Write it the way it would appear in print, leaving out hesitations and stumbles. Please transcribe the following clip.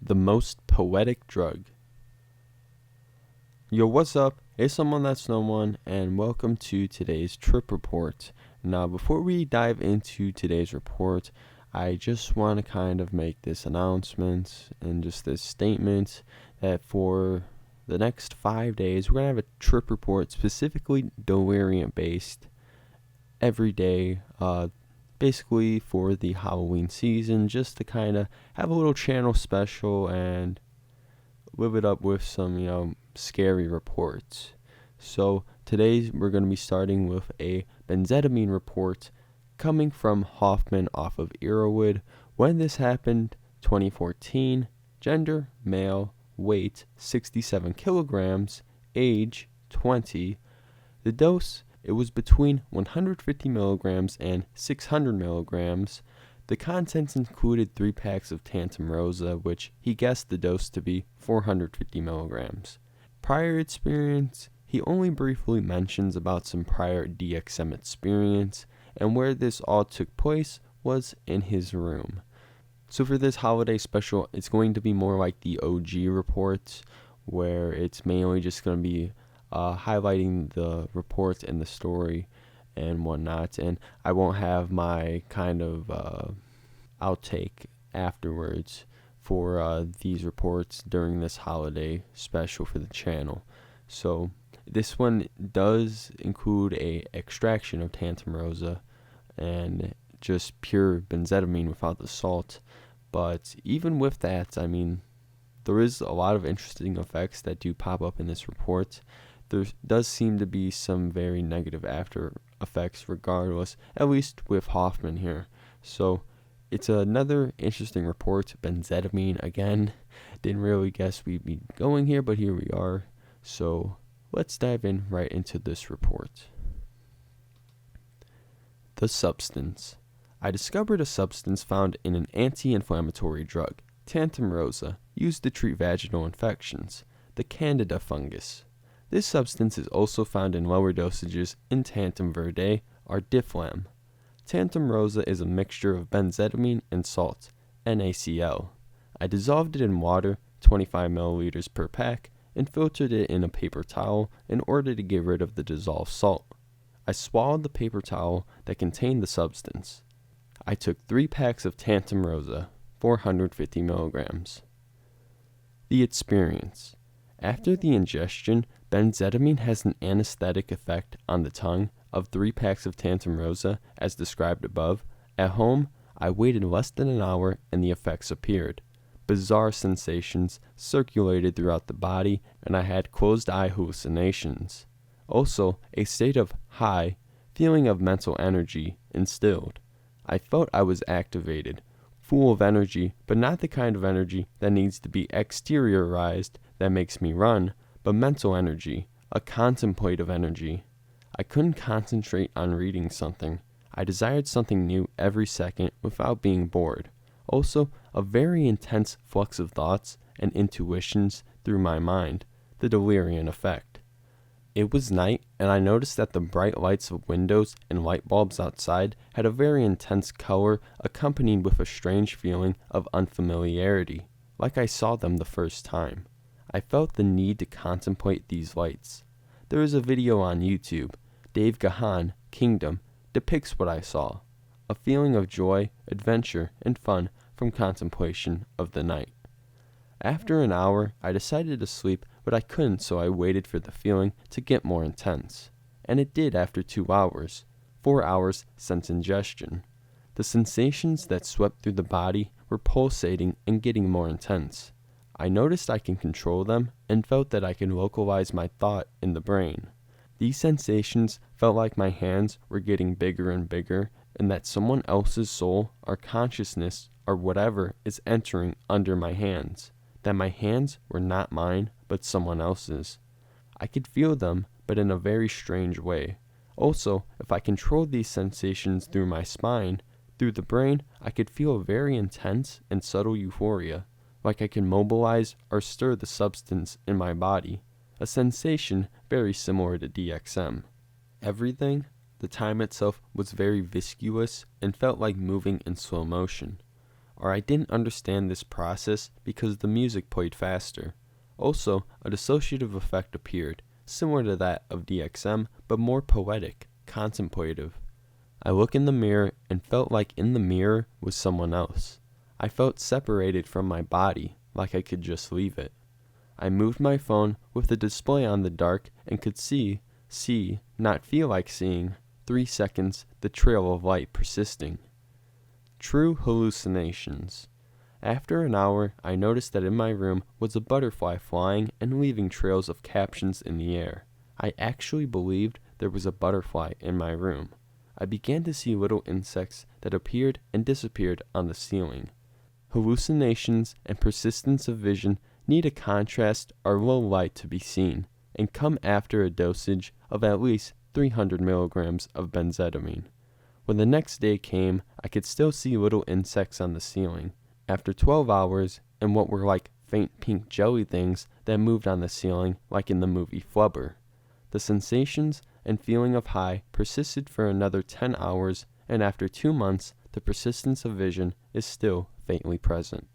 The most poetic drug. Yo, what's up? It's someone that's no one, and welcome to today's trip report. Now, before we dive into today's report, I just want to kind of make this announcement and just this statement that for the next 5 days, we're going to have a trip report specifically deliriant based every day, basically for the Halloween season, just to kind of have a little channel special and live it up with some, scary reports. So today we're going to be starting with a Benzydamine report coming from Hoffman off of Earwood. When this happened, 2014, gender, male, weight, 67 kilograms, age, 20. The dose, it was between 150 milligrams and 600 milligrams. The contents included 3 packs of Tantum Rosa, which he guessed the dose to be 450 milligrams. Prior experience, he only briefly mentions about some prior DXM experience, and where this all took place was in his room. So for this holiday special, it's going to be more like the OG reports, where it's mainly just going to be highlighting the report and the story and whatnot, and I won't have my kind of outtake afterwards for these reports during this holiday special for the channel. So this one does include a extraction of Tantum Rosa and just pure benzydamine without the salt, but even with that, I mean, there is a lot of interesting effects that do pop up in this report. There does seem to be some very negative after effects regardless, at least with Hoffman here. So it's another interesting report. Benzydamine again. Didn't really guess we'd be going here, but here we are. So let's dive in right into this report. The substance. I discovered a substance found in an anti-inflammatory drug, Tantum Rosa, used to treat vaginal infections, the Candida fungus. This substance is also found in lower dosages in Tantum verde or Difflam. Tantum Rosa is a mixture of benzydamine and salt, NaCl. I dissolved it in water, 25 milliliters per pack, and filtered it in a paper towel in order to get rid of the dissolved salt. I swallowed the paper towel that contained the substance. I took 3 packs of Tantum Rosa, 450 milligrams. The experience. After the ingestion, benzydamine has an anesthetic effect on the tongue of 3 packs of Tantum Rosa, as described above. At home, I waited less than an hour and the effects appeared. Bizarre sensations circulated throughout the body, and I had closed-eye hallucinations. Also, a state of high, feeling of mental energy instilled. I felt I was activated, full of energy, but not the kind of energy that needs to be exteriorized that makes me run, but mental energy, a contemplative energy. I couldn't concentrate on reading something. I desired something new every second without being bored. Also, a very intense flux of thoughts and intuitions through my mind, the deliriant effect. It was night, and I noticed that the bright lights of windows and light bulbs outside had a very intense color accompanied with a strange feeling of unfamiliarity, like I saw them the first time. I felt the need to contemplate these lights. There is a video on YouTube, Dave Gahan, Kingdom, depicts what I saw, a feeling of joy, adventure, and fun from contemplation of the night. After an hour, I decided to sleep, but I couldn't, so I waited for the feeling to get more intense. And it did after 2 hours, 4 hours since ingestion. The sensations that swept through the body were pulsating and getting more intense. I noticed I can control them and felt that I can localize my thought in the brain. These sensations felt like my hands were getting bigger and bigger, and that someone else's soul or consciousness or whatever is entering under my hands. That my hands were not mine, but someone else's. I could feel them, but in a very strange way. Also, if I controlled these sensations through my spine, through the brain, I could feel a very intense and subtle euphoria, like I can mobilize or stir the substance in my body, a sensation very similar to DXM. Everything, the time itself, was very viscous and felt like moving in slow motion. or I didn't understand this process because the music played faster. Also, a dissociative effect appeared, similar to that of DXM, but more poetic, contemplative. I looked in the mirror and felt like in the mirror was someone else. I felt separated from my body, like I could just leave it. I moved my phone with the display on the dark and could see, not feel like seeing, 3 seconds, the trail of light persisting. True hallucinations. After an hour, I noticed that in my room was a butterfly flying and leaving trails of captions in the air. I actually believed there was a butterfly in my room. I began to see little insects that appeared and disappeared on the ceiling. Hallucinations and persistence of vision need a contrast or low light to be seen, and come after a dosage of at least 300 milligrams of benzydamine. When the next day came, I could still see little insects on the ceiling. After 12 hours, and what were like faint pink jelly things that moved on the ceiling like in the movie Flubber. The sensations and feeling of high persisted for another 10 hours, and after 2 months, the persistence of vision is still faintly present.